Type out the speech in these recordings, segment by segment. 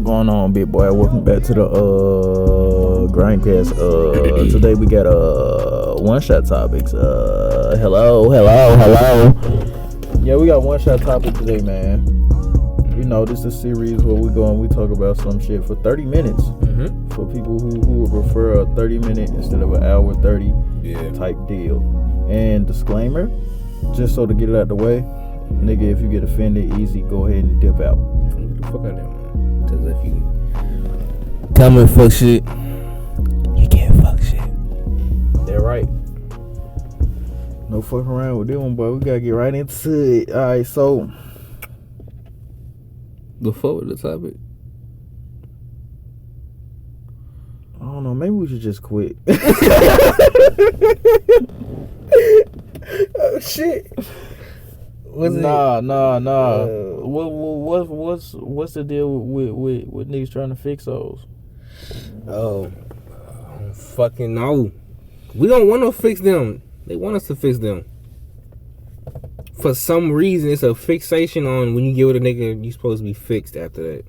What's going on, big boy? Welcome back to the Grimecast. Today we got one-shot topics. Hello. Yeah, we got one-shot topic today, man. You know, this is a series where we talk about some shit for 30 minutes. Mm-hmm. For people who would prefer a 30-minute instead of an hour 30 type deal. And disclaimer, just so to get it out the way, nigga, if you get offended, easy, go ahead and dip out. Get the fuck out of there, man. Because if you come and fuck shit, you can't fuck shit. They're right. No fucking around with this one, boy. We gotta get right into it. Alright, so before the topic, I don't know, maybe we should just quit. Oh shit. Nah. What's the deal with niggas trying to fix those? Oh, I don't fucking know. We don't want to fix them. They want us to fix them. For some reason, it's a fixation on when you get with a nigga, you supposed to be fixed after that.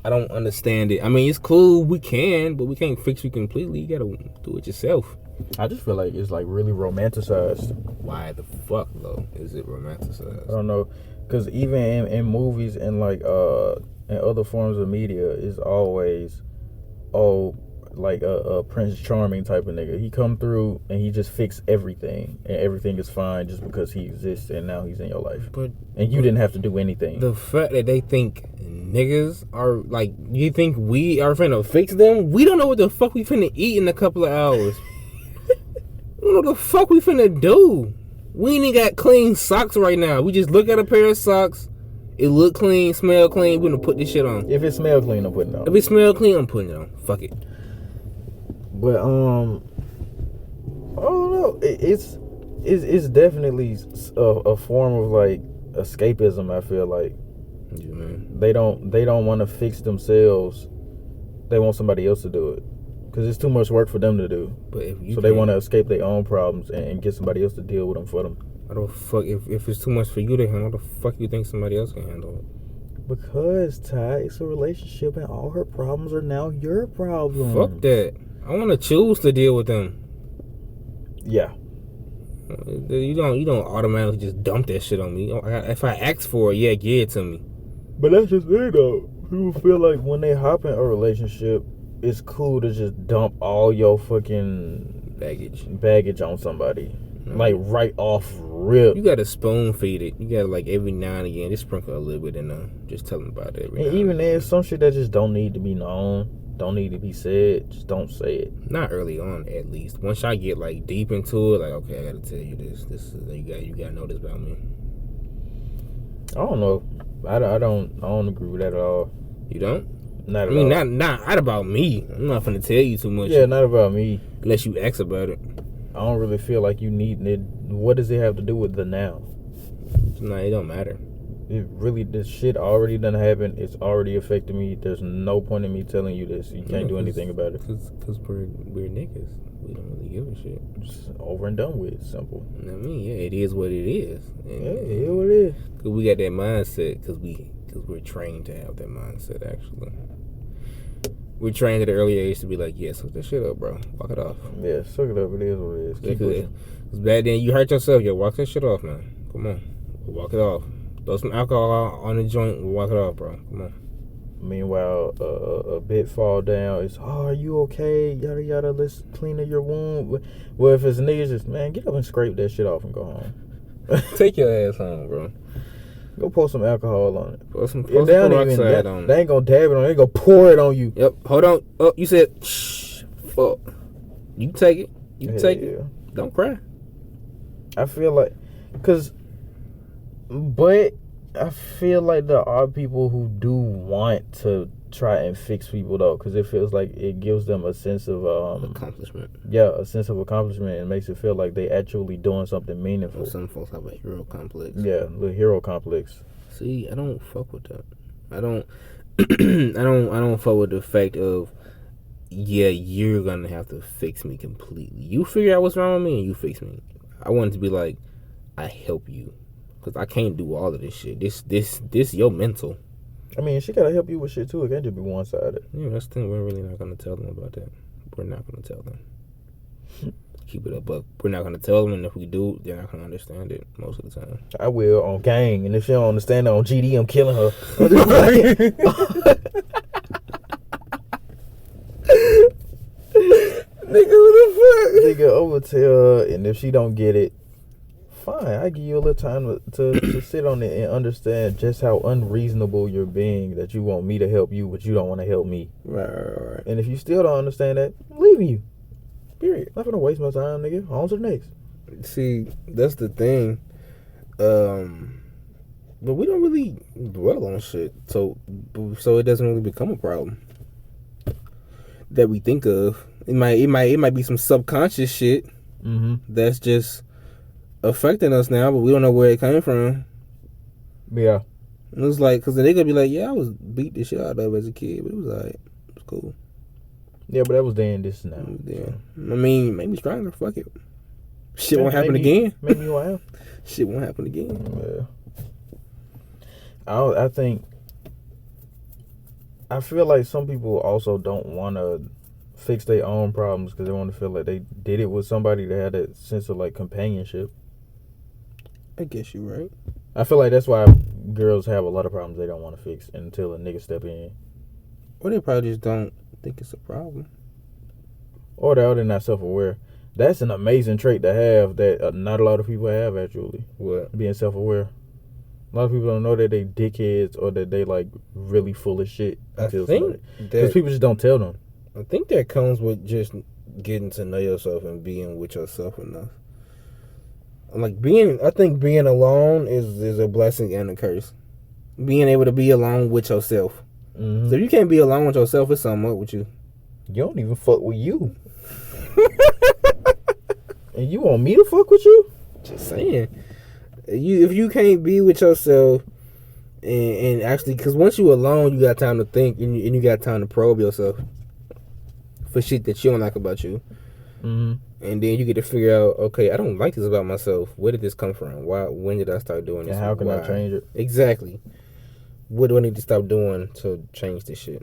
I don't understand it. I mean, it's cool, we can, but we can't fix you completely. You gotta do it yourself. I just feel like it's like really romanticized. Why the fuck though is it romanticized? I don't know, because even in movies and like in other forms of media, it's always like a Prince Charming type of nigga. He come through and he just fix everything, and everything is fine just because he exists and now he's in your life. And you didn't have to do anything. The fact that they think niggas are like, you think we are finna fix them? We don't know what the fuck we finna eat in a couple of hours. We don't know what the fuck we finna do. We ain't even got clean socks right now. We just look at a pair of socks. It look clean, smell clean. We gonna put this shit on. If it smell clean, I'm putting it on. If it smell clean, I'm putting it on. Fuck it. But I don't know. It's definitely a form of like escapism. I feel like they don't want to fix themselves. They want somebody else to do it because it's too much work for them to do. But so they want to escape their own problems and get somebody else to deal with them for them. How the fuck if it's too much for you to handle? How the fuck you think somebody else can handle it? Because Ty, it's a relationship and all her problems are now your problems. Fuck that. I want to choose to deal with them. Yeah. You don't automatically just dump that shit on me. If I ask for it, give it to me. But that's just it though. People feel like when they hop in a relationship, it's cool to just dump all your fucking baggage on somebody. Like right off rip. You gotta spoon feed it. You gotta like every now and again just sprinkle a little bit in there. Just tell them about it. And even there's some shit that just don't need to be known. Don't need to be said. Just don't say it. Not early on, at least. Once I get like deep into it, like okay, I gotta tell you this. This is you gotta know this about me. I don't know. I don't agree with that at all. You don't? Not at all. Not about me. I'm not finna tell you too much. Yeah, not about me. Unless you ask about it. I don't really feel like you need it. What does it have to do with the now? Nah, it don't matter. This shit already done happened. It's already affected me. There's no point in me telling you this. You can't do anything about it. Because we're niggas. We don't really give a shit. Just over and done with. Simple. I mean, it is what it is. And it is what it is. Because we got that mindset. Because we're trained to have that mindset, actually. We're trained at an early age to be like, yeah, suck that shit up, bro. Walk it off. Yeah, suck it up. It is what it is. Keep pushing. It's bad then. You hurt yourself. Yeah, walk that shit off, man. Come on. Walk it off. Throw some alcohol on the joint. Walk it off, bro. Come on. Meanwhile, a bit fall down. It's, are you okay? Yada, yada. Let's clean up your wound. Well, if it's niggas, just, man, get up and scrape that shit off and go home. Take your ass home, bro. Go pour some alcohol on it. Pour some peroxide on it. They ain't gonna dab it on it. They gonna pour it on you. Yep. Hold on. Oh, you said, shh. Fuck. You take it. Take it. Don't cry. I feel like, but I feel like there are people who do want to try and fix people though, because it feels like it gives them a sense of accomplishment. Yeah, a sense of accomplishment, and makes it feel like they actually doing something meaningful. Well, some folks have a hero complex. Yeah, the hero complex. See, I don't fuck with that. I don't I don't fuck with the fact of, yeah, you're gonna have to fix me completely. You figure out what's wrong with me and you fix me. I want it to be like, I help you, because I can't do all of this shit. This your mental. I mean, she gotta help you with shit too. It can't just be one sided. Yeah, that's the thing. We're really not gonna tell them about that. We're not gonna tell them. Keep it up, but we're not gonna tell them, and if we do, they're not gonna understand it most of the time. I will on gang, and if she don't understand it on GD, I'm killing her. Nigga, what the fuck? Nigga, over tell her, and if she don't get it, fine. I give you a little time to sit on it and understand just how unreasonable you're being. That you want me to help you, but you don't want to help me. Right. And if you still don't understand that, I'm leaving you. Period. Not gonna waste my time, nigga. On to the next. See, that's the thing. But we don't really dwell on shit, so it doesn't really become a problem that we think of. It might be some subconscious shit that's just affecting us now, but we don't know where it came from. Yeah. It was like, because they gonna be like, yeah, I was beat the shit out of as a kid, but it was alright. It was cool. Yeah, but that was then. This now. Yeah. So. I mean, make me stronger. Fuck it. Shit won't happen again. Maybe you am. Shit won't happen again. Yeah. I feel like some people also don't want to fix their own problems because they want to feel like they did it with somebody that had a sense of like companionship. I guess you're right. I feel like that's why girls have a lot of problems they don't want to fix until a nigga step in. Or they probably just don't think it's a problem. Or they're not self-aware. That's an amazing trait to have that not a lot of people have, actually. What? Being self-aware. A lot of people don't know that they dickheads or that they like really full of shit. Because people just don't tell them. I think that comes with just getting to know yourself and being with yourself enough. I think being alone is a blessing and a curse. Being able to be alone with yourself. So if you can't be alone with yourself, it's something up with you. You don't even fuck with you. And you want me to fuck with you? Just saying. If you can't be with yourself and actually, because once you alone, you got time to think and you got time to probe yourself for shit that you don't like about you. And then you get to figure out, okay, I don't like this about myself. Where did this come from? When did I start doing this? And how can I change it? Exactly. What do I need to stop doing to change this shit?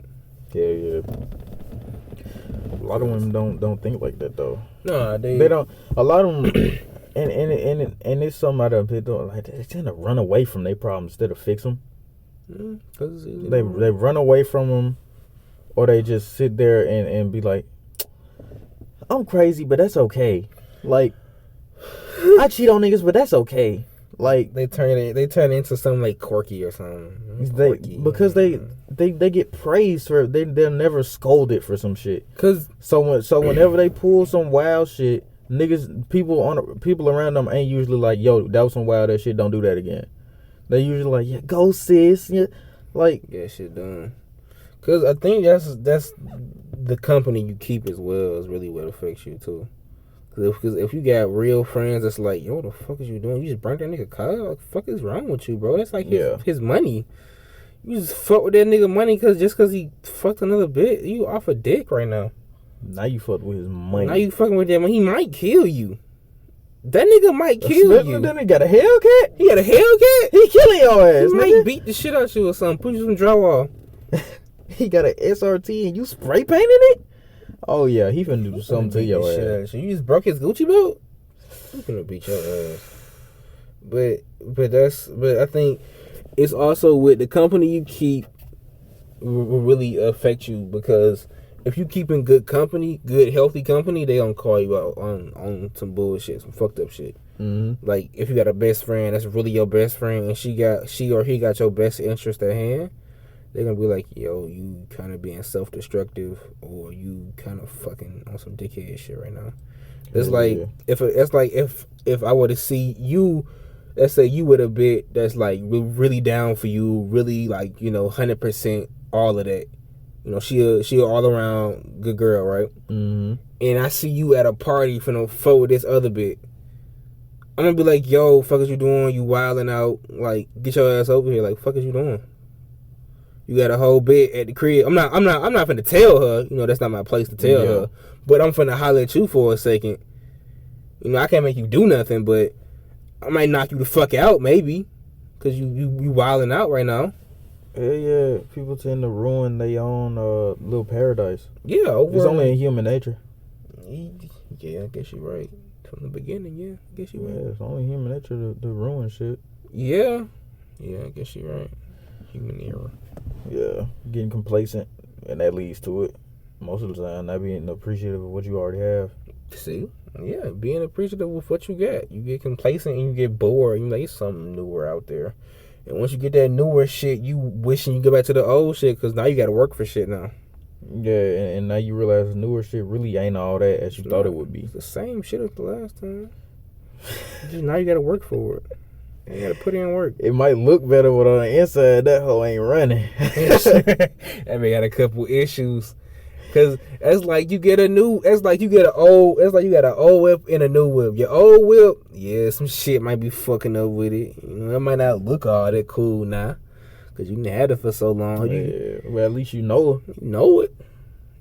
Yeah. A lot of women don't think like that though. No, they don't. A lot of them, and it's some out of people like they tend to run away from their problems instead of fix them. They run away from them, or they just sit there and be like, I'm crazy, but that's okay. Like, I cheat on niggas, but that's okay. Like they turn into something like quirky or something. Because they get praised for they're never scolded for some shit. So whenever they pull some wild shit, niggas people around them ain't usually like, yo, that was some wild ass shit, don't do that again. They usually like, yeah, go sis, yeah, like get shit done. Cause I think that's the company you keep as well is really what affects you too. Because if you got real friends that's like, yo, what the fuck is you doing? You just burnt that nigga car? What the fuck is wrong with you, bro? That's like his money. You just fuck with that nigga money just cause he fucked another bit. You off a dick right now. Now you fuck with his money. Now you fucking with that money. He might kill you. That nigga might kill you. That nigga got a Hellcat? He got a Hellcat? He killing your ass, he nigga. Might beat the shit out you or something. Put you some drywall. He got an SRT and you spray painted it? Oh yeah, he finna do something to your ass. You just broke his Gucci belt? He finna beat your ass. But I think it's also with the company you keep will really affect you, because if you keep in good company, good healthy company, they gonna call you out on some bullshit, some fucked up shit. Like if you got a best friend that's really your best friend and she or he got your best interest at hand, they're gonna be like, yo, you kind of being self-destructive, or you kind of fucking on some dickhead shit right now. It's like if I were to see you, let's say you with a bit that's like really down for you, really like, 100% all of that. She all around good girl, right? And I see you at a party finna fuck with this other bit. I'm gonna be like, yo, fuck is you doing? You wilding out? Like, get your ass over here. Like, fuck is you doing? You got a whole bit at the crib. I'm not finna tell her. That's not my place to tell her. But I'm finna holler at you for a second. I can't make you do nothing, but I might knock you the fuck out, maybe, cause you wilding out right now. Hell yeah, people tend to ruin their own little paradise. Yeah, it's only in human nature. Yeah, I guess you're right. From the beginning, yeah, I guess you're right. Yeah, it's only human nature to ruin shit. Yeah, I guess you're right. Human error. Yeah, getting complacent, and that leads to it. Most of the time, not being appreciative of what you already have. See? Yeah, being appreciative of what you got. You get complacent and you get bored. You like, it's something newer out there. And once you get that newer shit, you wishing you go back to the old shit because now you got to work for shit now. Yeah, and now you realize the newer shit really ain't all that as you thought it would be. It's the same shit as the last time. Just now you got to work for it. You got to put in work. It might look better, but on the inside, that hoe ain't running. That man got a couple issues. Cause it's like you get an old whip and a new whip. Your old whip, yeah, some shit might be fucking up with it. You know, it might not look all that cool now, cause you had it for so long. Yeah, well, at least you know it. You know it.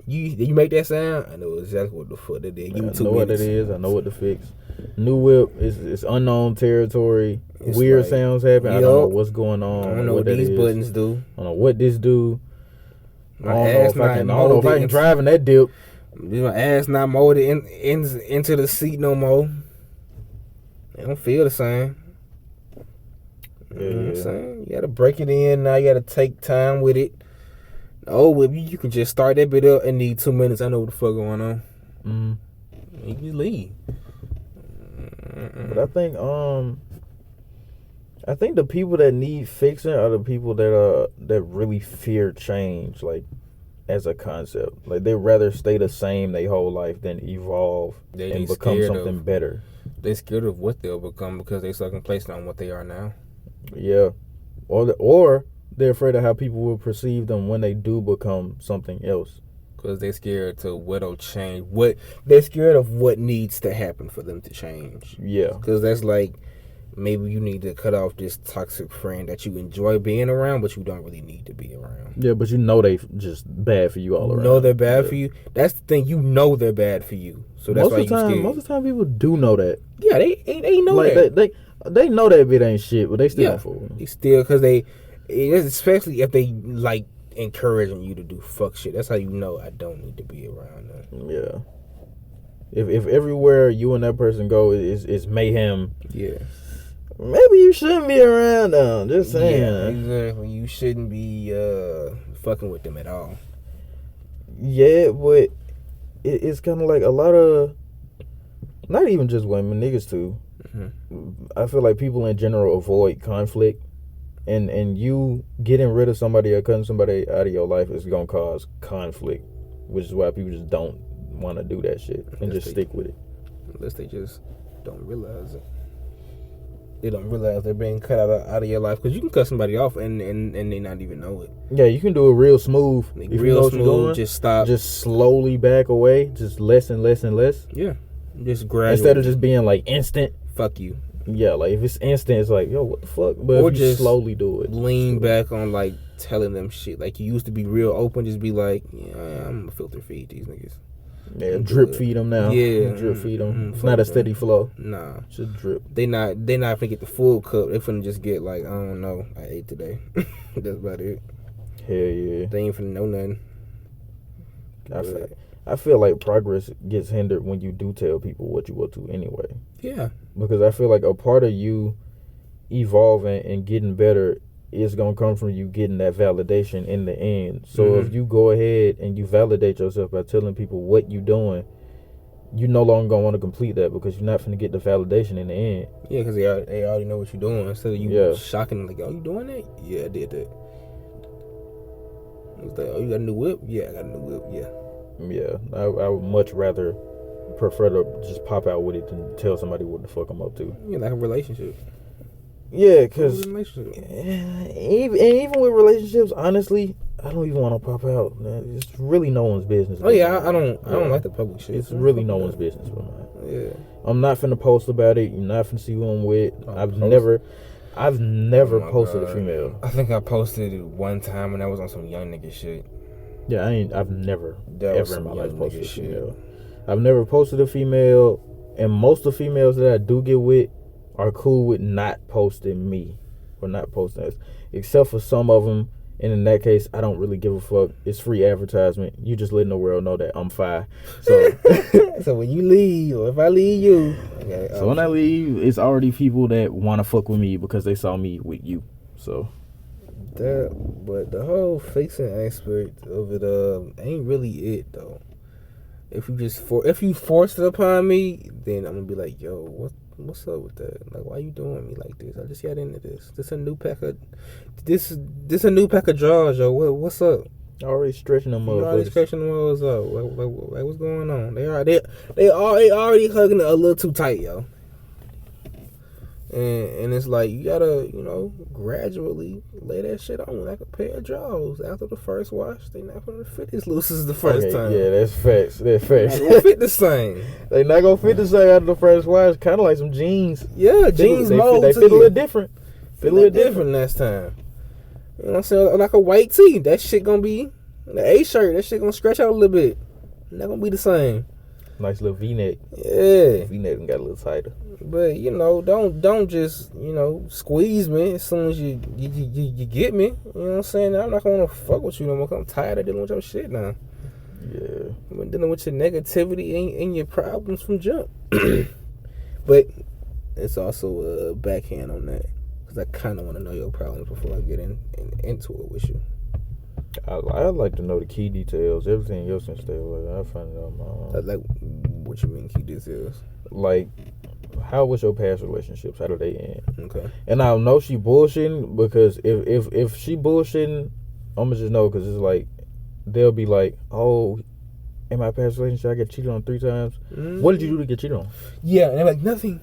You make that sound? I know exactly what the fuck that is. Give me 2 minutes. I know what it is. I know what to fix. New whip is unknown territory. It's weird like, sounds happen. I don't know what's going on. I don't know what these buttons do. I don't know what this do. I don't know if I can drive in that dip. My ass not molded into the seat no more. They don't feel the same. Yeah. You know what I'm saying? You gotta break it in now. You gotta take time with it. Oh, well, you can just start that bit up and need 2 minutes. I know what the fuck going on. Mm-hmm. You can leave. But I think the people that need fixing are the people that really fear change, like as a concept. Like they'd rather stay the same their whole life than evolve and become something better. They're scared of what they'll become because they're so complacent on what they are now. Yeah, or they're afraid of how people will perceive them when they do become something else. Because they're scared to what'll change. They're scared of what needs to happen for them to change. Yeah, because that's like. Maybe you need to cut off this toxic friend that you enjoy being around, but you don't really need to be around. Yeah, but you know they just bad for you all around. You know they're bad for you. That's the thing. You know they're bad for you. So that's why you're scared. Most of the time, people do know that. Yeah, they know like that. They know that bit ain't shit, but they still don't fool. They still, because especially if they like encouraging you to do fuck shit. That's how you know I don't need to be around them. Yeah. If everywhere you and that person go is mayhem. Yeah. Maybe you shouldn't be around them. Just saying. Yeah, exactly. You shouldn't be fucking with them at all. Yeah, but it's kind of like a lot of, not even just women, niggas too. Mm-hmm. I feel like people in general avoid conflict, and you getting rid of somebody or cutting somebody out of your life is gonna cause conflict, which is why people just don't want to do that shit and just stick with it. Unless they just don't realize it. They don't realize they're being cut out of your life, because you can cut somebody off and they not even know it. Yeah, you can do it real smooth. Like real smooth, just stop. Just slowly back away, just less and less and less. Yeah, just gradually. Instead of just being like instant. Fuck you. Yeah, like if it's instant, it's like, yo, what the fuck? But or if you just slowly do it. Lean back on like telling them shit. Like you used to be real open, just be like, yeah, I'm gonna filter feed these niggas. Yeah, drip feed them now. Yeah, drip feed them. It's not a steady flow. Nah, just drip. They not finna get the full cup. They finna just get like, I don't know, I ate today. That's about it. Hell yeah. They ain't finna know nothing. I feel like progress gets hindered when you do tell people what you want to anyway. Yeah. Because I feel like a part of you evolving and getting better is going to come from you getting that validation in the end. So if you go ahead and you validate yourself by telling people what you're doing, you no longer going to want to complete that because you're not going to get the validation in the end. Yeah, because they already know what you're doing. Instead of you shocking them like, oh, you doing that? Yeah, I did that. It's like, oh, you got a new whip? Yeah, I got a new whip. Yeah. Yeah, I would much rather prefer to just pop out with it than tell somebody what the fuck I'm up to. Yeah, like a relationship. Yeah, because even with relationships, honestly, I don't even want to pop out. Man. It's really no one's business. Oh yeah, I don't like the public shit. It's really no one's business for mine. Yeah, I'm not finna post about it. You're not finna see who I'm with. I've never posted a female. I think I posted it one time when I was on some young nigga shit. Yeah, I've never ever in my life posted a female. I've never posted a female, and most of the females that I do get with are cool with not posting me or not posting us, except for some of them. And in that case, I don't really give a fuck. It's free advertisement. You just letting the world know that I'm fine. So, so when you leave, or if I leave you, okay. So when I leave, it's already people that want to fuck with me because they saw me with you. So. But the whole fixing aspect of it ain't really it though. If you force it upon me, then I'm gonna be like, yo, what's up with that? Like, why you doing me like this? I just got into this. This a new pack of drawers, yo. What's up? Already stretching them up. Already stretching them up. What's up? Like, what's going on? They already hugging it a little too tight, yo. And it's like, you gotta, gradually lay that shit on like a pair of drawers. After the first wash, they not gonna fit as loose as the first time. Yeah, that's facts. That's facts. They not gonna fit the same. They not gonna fit the same after the first wash. Kind of like some jeans. Yeah, jeans mold. They fit a little different. Fit a little different next time. You know what I'm saying? Like a white tee, that shit gonna be the A shirt. That shit gonna stretch out a little bit. Not gonna be the same. Nice little V-neck. Yeah. V-neck got a little tighter. But don't just squeeze me as soon as you get me. You know what I'm saying? I'm not gonna fuck with you no more. 'Cause I'm tired of dealing with your shit now. Yeah. I've been dealing with your negativity and your problems from jump. But it's also a backhand on that, because I kind of want to know your problems before I get into it with you. I'd like to know the key details. Everything else can stay away. I'll find it out on my own. Like, what you mean key details? Like, how was your past relationships? How did they end? Okay. And I know she bullshitting, because if she bullshitting, I'm gonna just know, because it's like, they'll be like, oh, in my past relationship I got cheated on 3 times. Mm-hmm. What did you do to get cheated on? Yeah, and they're like, nothing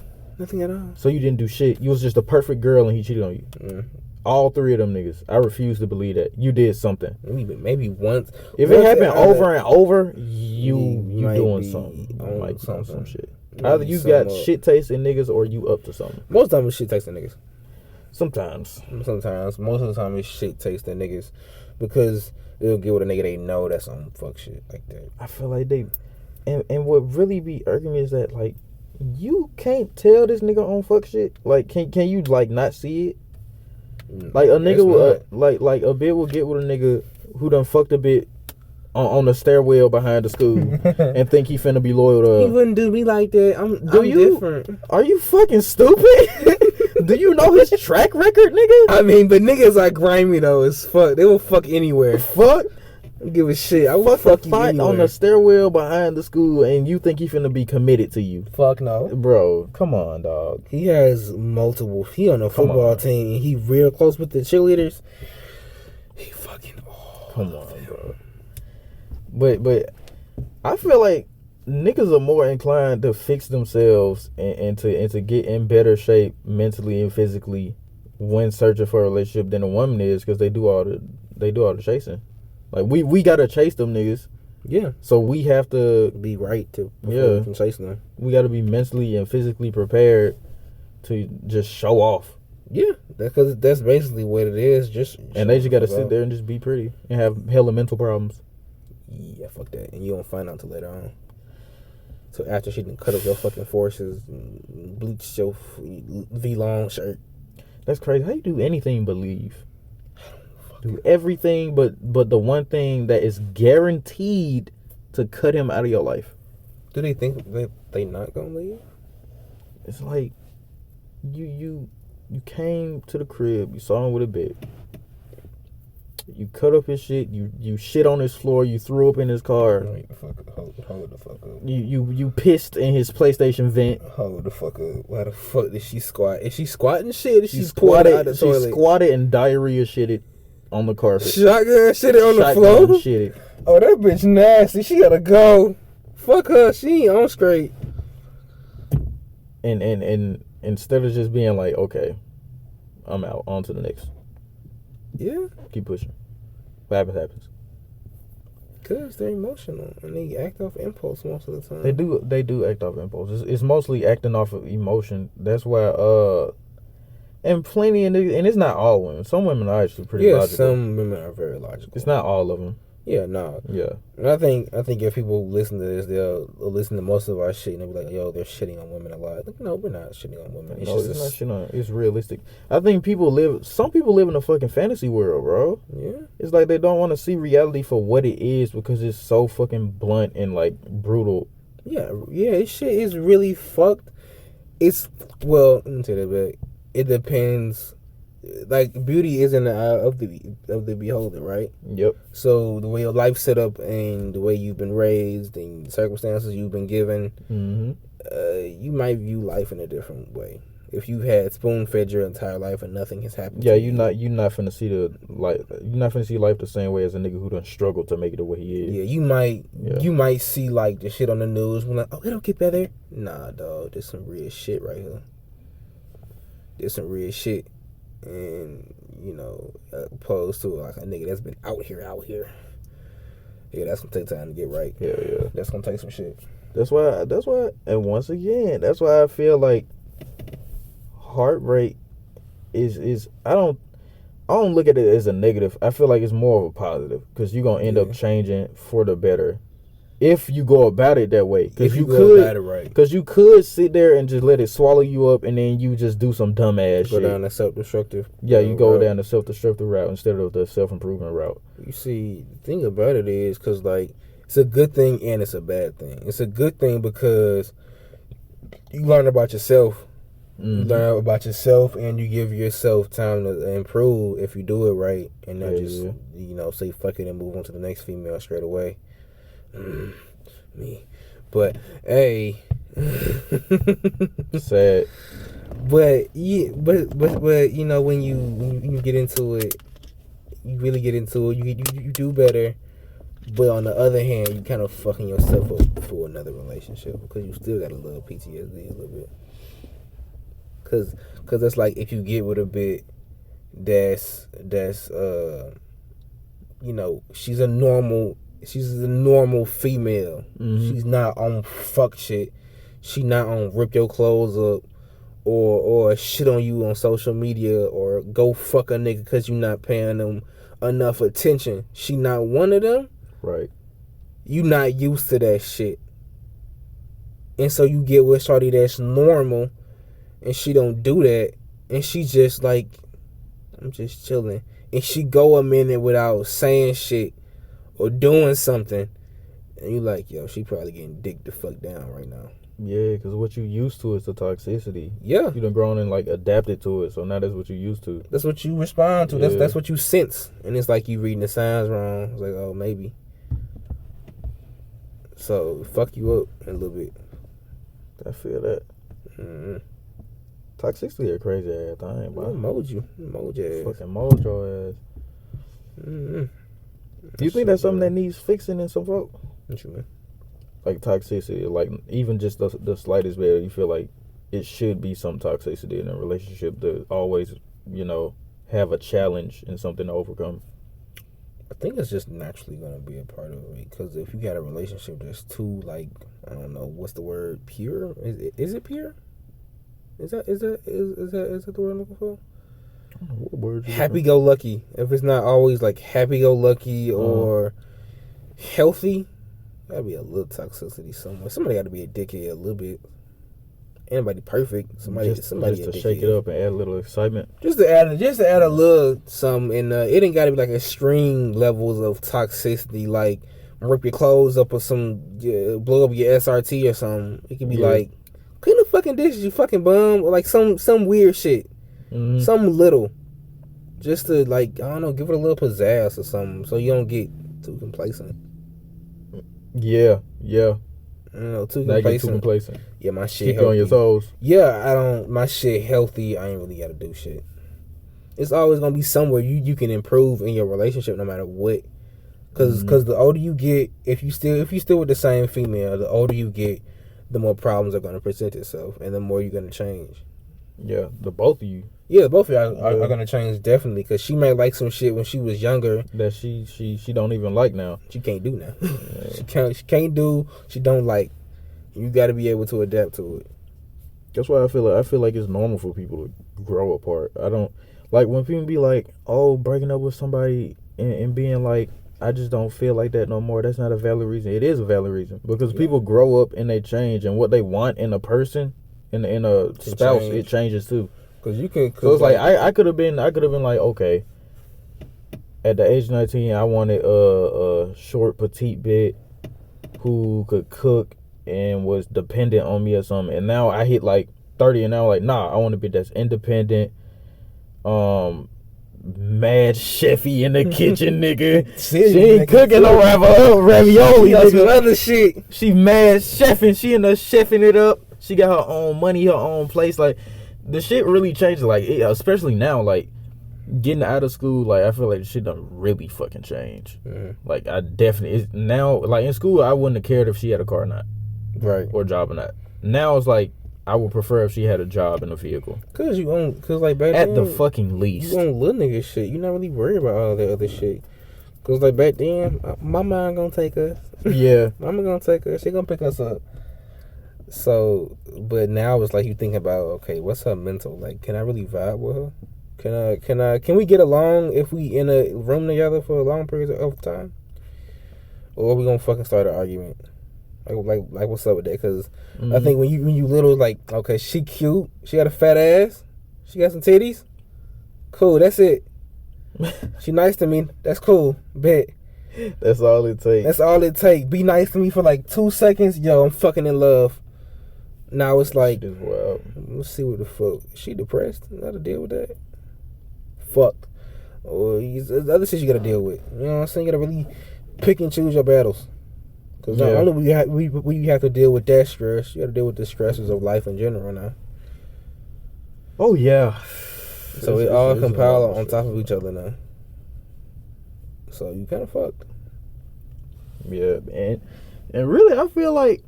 at all. So you didn't do shit. You was just a perfect girl and he cheated on you. Mm-hmm. All 3 of them niggas. I refuse to believe that. You did something. Maybe once. If it happened over and over, you doing something. You might be on some shit. Either you got shit taste in niggas or you up to something. Most of the time it's shit taste in niggas. Sometimes. Most of the time it's shit taste in niggas, because they'll get with a nigga they know that's on fuck shit like that. I feel like they, and what really be irking me is that, like, you can't tell this nigga on fuck shit. Like, can you like not see it? Like a nigga will, like a bitch will get with a nigga who done fucked a bitch on the stairwell behind the school and think he finna be loyal to her. He wouldn't do me like that. I'm different. Are you fucking stupid? Do you know his track record, nigga? I mean, but niggas are grimy though as fuck. They will fuck anywhere. Fuck. I don't give a shit. I will fuck you anywhere. On the stairwell behind the school, and you think he finna be committed to you? Fuck no, bro. Come on, dog. He has multiple. He on a football team, and he real close with the cheerleaders. He fucking. Come on, bro. But I feel like niggas are more inclined to fix themselves and to get in better shape mentally and physically when searching for a relationship than a woman is, because they do all the chasing. Like, we gotta chase them niggas. Yeah. So we have to be right to we can chase them. We gotta be mentally and physically prepared to just show off. Yeah, because that's basically what it is. And they just gotta sit there and just be pretty and have hella mental problems. Yeah, fuck that. And you won't find out till later on. So after she done cut up your fucking forces and bleached your V-long shirt. That's crazy. How you do anything but leave? Do everything but the one thing that is guaranteed to cut him out of your life. Do they think that they not gonna leave? It's like you came to the crib, you saw him with a bed. You cut up his shit, you shit on his floor, you threw up in his car. Wait, hold the fuck up. You pissed in his PlayStation vent. Hold the fuck up. Why the fuck did she squat? Is she squatting shit? Is she squatted out of the toilet? She squatted and diarrhea shitted on the carpet. Shotgun shitted on the floor? Shitted. Oh, that bitch nasty. She gotta go. Fuck her. She ain't on straight. And instead of just being like, okay, I'm out, on to the next. Yeah. Keep pushing. What happens. Because they're emotional and they act off impulse most of the time. They do act off impulse. It's mostly acting off of emotion. That's why and plenty of niggas, and it's not all women. Some women are actually pretty logical. Some women are very logical. It's not all of them. Yeah, no. Yeah. And I think if people listen to this, they'll listen to most of our shit and they'll be like, yo, they're shitting on women a lot. Like, no, we're not shitting on women. It's not shit on. It's realistic. I think some people live in a fucking fantasy world, bro. Yeah. It's like they don't want to see reality for what it is because it's so fucking blunt and like brutal. Yeah, this shit is really fucked. Let me say that back. It depends. Like, beauty is in the eye of the beholder, right? Yep. So the way your life's set up and the way you've been raised and the circumstances you've been given, you might view life in a different way. If you had spoon fed your entire life and nothing has happened, you're not finna see life the same way as a nigga who done struggled to make it the way he is. Yeah, you might see like the shit on the news, when like, oh, it'll get better. Nah, dog, there's some real shit right here. There's some real shit. And, you know, opposed to like a nigga that's been out here. Yeah, that's gonna take time to get right. Yeah. That's gonna take some shit. That's why, and once again, that's why I feel like heartbreak is I don't look at it as a negative. I feel like it's more of a positive because you're gonna end up changing for the better if you go about it that way. Because you could sit there and just let it swallow you up, and then you just do some dumb ass shit. Go down the self-destructive. Yeah, you go down the self-destructive route instead of the self-improvement route. You see, the thing about it is, because like, it's a good thing and it's a bad thing. It's a good thing because you learn about yourself. You learn about yourself, and you give yourself time to improve if you do it right, and not you know, say fuck it and move on to the next female straight away. Me, but hey, sad. But yeah, but you know, when you get into it, you really get into it. You do better. But on the other hand, you kind of fucking yourself up for another relationship because you still got a little PTSD a little bit. Cause it's like if you get with a bit that's you know, she's a normal female. She's not on fuck shit. She not on rip your clothes up or shit on you on social media or go fuck a nigga because you not paying them enough attention. She not one of them. Right. You not used to that shit. And so you get with shorty that's normal and she don't do that, and she just like, I'm just chilling, and she go a minute without saying shit or doing something, and you like, yo, she probably getting dicked the fuck down right now. Yeah, because what you used to is the toxicity. Yeah. You done grown and like adapted to it, so now that's what you used to. That's what you respond to. Yeah. That's what you sense, and it's like you reading the signs wrong. It's like, oh, maybe. So fuck you up a little bit. I feel that. Toxicity a crazy ass thing, bro. Mold you ass. Fucking mold your ass. Do you think that's something that needs fixing in some folk? What you mean? Like toxicity, like even just the slightest bit, you feel like it should be some toxicity in a relationship to always, you know, have a challenge and something to overcome. I think it's just naturally gonna be a part of it, because if you got a relationship that's too, like, I don't know, what's the word, pure? Is it pure? Is that the word I'm looking for? I don't know what word. Happy-go-lucky. If it's not always like happy-go-lucky or healthy, gotta be a little toxicity somewhere. Somebody got to be a dickhead a little bit. Anybody perfect. Somebody just to shake it up and add a little excitement. Just to add a little something, and it ain't got to be like extreme levels of toxicity, like rip your clothes up or some blow up your SRT or something. It could be like, clean the fucking dishes, you fucking bum, or like some weird shit, something little, just to, like, I don't know, give it a little pizzazz or something, so you don't get too complacent. Yeah. You know, too complacent. Yeah, my shit keep healthy. On your toes. Yeah, my shit healthy. I ain't really got to do shit. It's always gonna be somewhere you can improve in your relationship, no matter what. Cause the older you get, if you still with the same female, the older you get, the more problems are gonna present itself, and the more you're gonna change. Yeah, the both of you. Yeah, both of y'all are gonna change definitely, because she might like some shit when she was younger that she don't even like now. She can't do now. Yeah. She can't do. She don't like. You got to be able to adapt to it. That's why I feel like it's normal for people to grow apart. I don't like when people be like, oh, breaking up with somebody and being like, I just don't feel like that no more. That's not a valid reason. It is a valid reason because people grow up and they change, and what they want in a person, in a spouse, it changes too. Cause you can. So it's like I could have been like, okay, at the age of 19, I wanted a short, petite bitch who could cook and was dependent on me or something. And now I hit like 30, and now like, nah, I want a bitch that's independent, mad chefy in the kitchen, nigga. She ain't cooking no ravioli, nigga. Other shit. She mad chefing. She in there chefing it up. She got her own money, her own place. Like, the shit really changed. Like, especially now, like, getting out of school, like, I feel like the shit done really fucking changed. Like, I definitely, now, like, in school, I wouldn't have cared if she had a car or not. Right. Or job or not. Now it's like, I would prefer if she had a job and a vehicle. Cause like back then, at the fucking least, you on little nigga shit. You not really worried about all that other shit. Cause like back then, my mom gonna take us. Yeah, mama gonna take us. She gonna pick us up. So, but now it's like you think about, okay, what's her mental? Like, can I really vibe with her? Can we get along if we in a room together for a long period of time? Or are we gonna fucking start an argument? Like what's up with that? Because I think when you little, like, okay, she cute, she got a fat ass, she got some titties, cool, that's it. She nice to me, that's cool, bet. That's all it takes. That's all it takes. Be nice to me for like 2 seconds, yo, I'm fucking in love. Now it's like, let's see what the fuck. She depressed? Gotta deal with that. Fuck. Or the other shit you gotta deal with. You know what I'm saying? You gotta really pick and choose your battles. Because not only we have to deal with that stress, you got to deal with the stresses of life in general now. Oh, yeah. So we all compile on top of each other now. So you kind of fucked. Yeah, and really, I feel like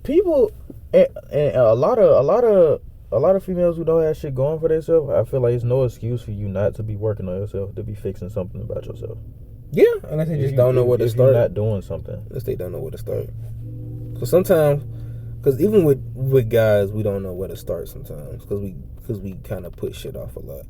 people and a lot of females who don't have shit going for themselves, I feel like it's no excuse for you not to be working on yourself, to be fixing something about yourself. Yeah, unless they just don't know where to start. You're not doing something. Unless they don't know where to start. Because sometimes, even with guys, we don't know where to start sometimes. Because we kind of put shit off a lot.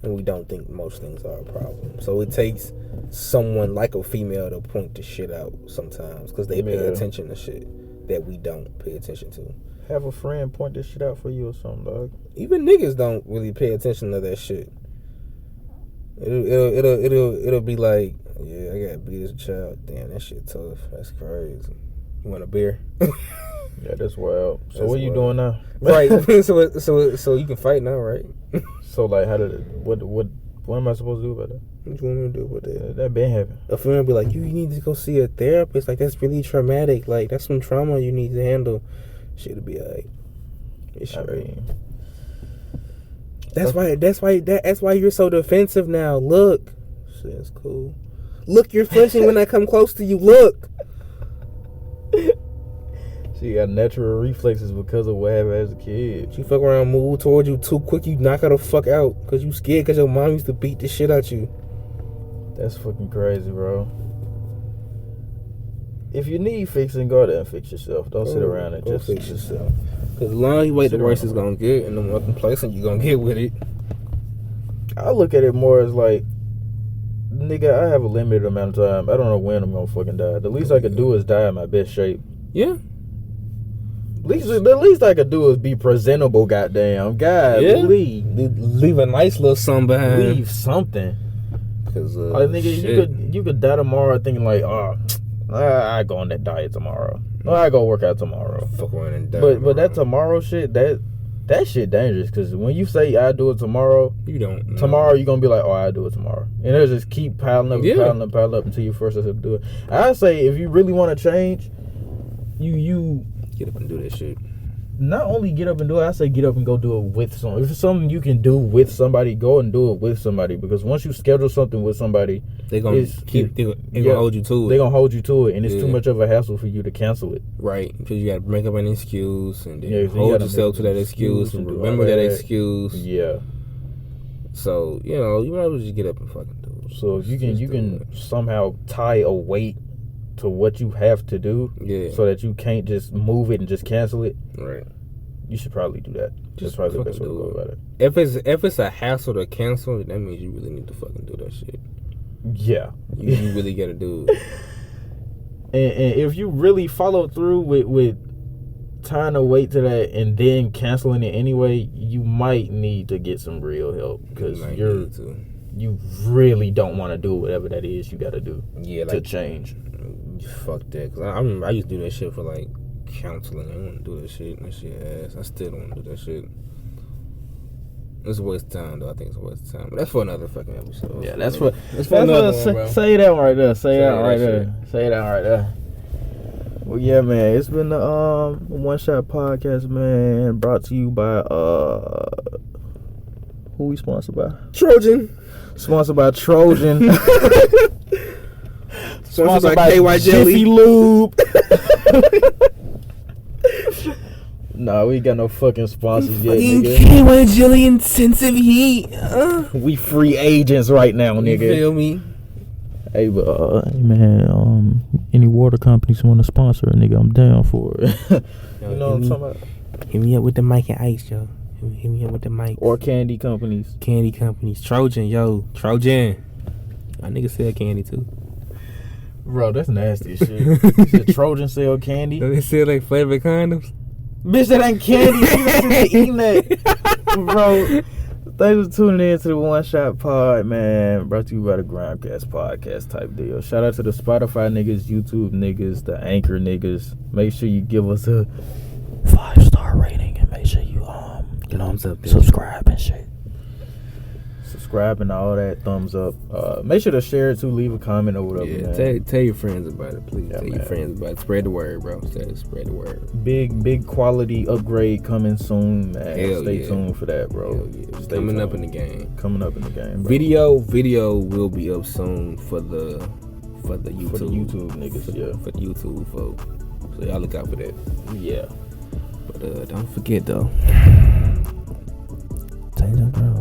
And we don't think most things are a problem. So it takes someone like a female to point the shit out sometimes. Because they pay attention to shit that we don't pay attention to. Have a friend point this shit out for you or something, dog. Even niggas don't really pay attention to that shit. It'll be like, yeah, I gotta beat this child. Damn, that shit tough. That's crazy. You want a beer? Yeah, that's wild. So that's what you doing now? Right. so you can fight now, right? So like, what am I supposed to do about that? What you want me to do about that? That been happening. A friend will be like, you need to go see a therapist. Like, that's really traumatic. Like, that's some trauma you need to handle. Shit'll be alright. It's right. That's why you're so defensive now. Look. Shit's cool. Look, you're flinching when I come close to you. Look. She got natural reflexes because of what happened as a kid. She fuck around, move towards you too quick, you knock her the fuck out because you scared because your mom used to beat the shit out you. That's fucking crazy, bro. If you need fixing, go there and fix yourself. Don't sit around and just fix yourself. Because the longer you wait, the worse it's going to get, and the more complacent you're going to get with it. I look at it more as like, nigga, I have a limited amount of time. I don't know when I'm going to fucking die. The least I could do is die in my best shape. Yeah. The least I could do is be presentable, goddamn. God, yeah. Leave a nice little something behind. Leave something. Because, nigga, you could die tomorrow thinking like, oh, I go on that diet tomorrow. Or I go work out tomorrow. Fuck around and die. But that tomorrow shit, that shit dangerous. Because when you say I do it tomorrow, you don't know. Tomorrow you're gonna be like, oh, I do it tomorrow, and it'll just keep piling up until you force yourself to do it. I say if you really want to change, you get up and do that shit. Not only get up and do it, I say get up and go do it with someone. If it's something you can do with somebody, go and do it with somebody. Because once you schedule something with somebody, they're gonna hold you to it. They're gonna hold you to it, and it's too much of a hassle for you to cancel it. Right, because you gotta make up an excuse and then hold yourself to that excuse and remember that excuse. Yeah. So you might as well just get up and fucking do it. So if you can somehow tie a weight to what you have to do, so that you can't just move it and just cancel it. Right. You should probably do that. That's probably the best way to go about it. If it's a hassle to cancel, that means you really need to fucking do that shit. Yeah. You really gotta do it. And if you really follow through with trying to wait to that and then canceling it anyway, you might need to get some real help because you really don't want to do whatever that is you got to do to change. Fuck that. Cause I remember I used to do that shit for like counseling. I don't want to do that shit. That shit ass. I still don't want to do that shit. It's a waste of time, though. I think it's a waste of time. But that's for another fucking episode. Yeah, that's for another one, bro. Say that right there. Say that right there. Say that right there. Well, yeah, man. It's been the One Shot Podcast, man. Brought to you by who we sponsored by? Trojan. Sponsored by Trojan. Sponsored by KY Jelly. Jiffy Lube. Nah, we ain't got no fucking sponsors yet, nigga. KY Jelly Intensive Heat. We free agents right now, nigga. You feel me? Hey, but man, any water companies want to sponsor a nigga, I'm down for it. You know what I'm talking about? Hit me up with the mic and ice, yo. Hit me up with the mic. Or candy companies. Candy companies. Trojan, yo. Trojan. My nigga sell candy too. Bro, that's nasty as shit. You said Trojan sell candy? Do they sell like flavored condoms? Bitch, that ain't candy. You eating that. Bro, thanks for tuning in to the One Shot Pod, man. Brought to you by the Grimecast podcast type deal. Shout out to the Spotify niggas, YouTube niggas, the Anchor niggas. Make sure you give us a 5-star rating and make sure you subscribe and shit. Subscribe and all that, thumbs up. Make sure to share it too. Leave a comment or whatever. Yeah, tell your friends about it, please. Yeah, tell your friends about it. Spread the word, bro. Spread the word. Big quality upgrade coming soon, man. Stay tuned for that, bro. Coming up in the game. Coming up in the game, bro. Video will be up soon for the YouTube. For the YouTube niggas, For the YouTube folks. So y'all look out for that. Yeah. But don't forget though. Take that, bro.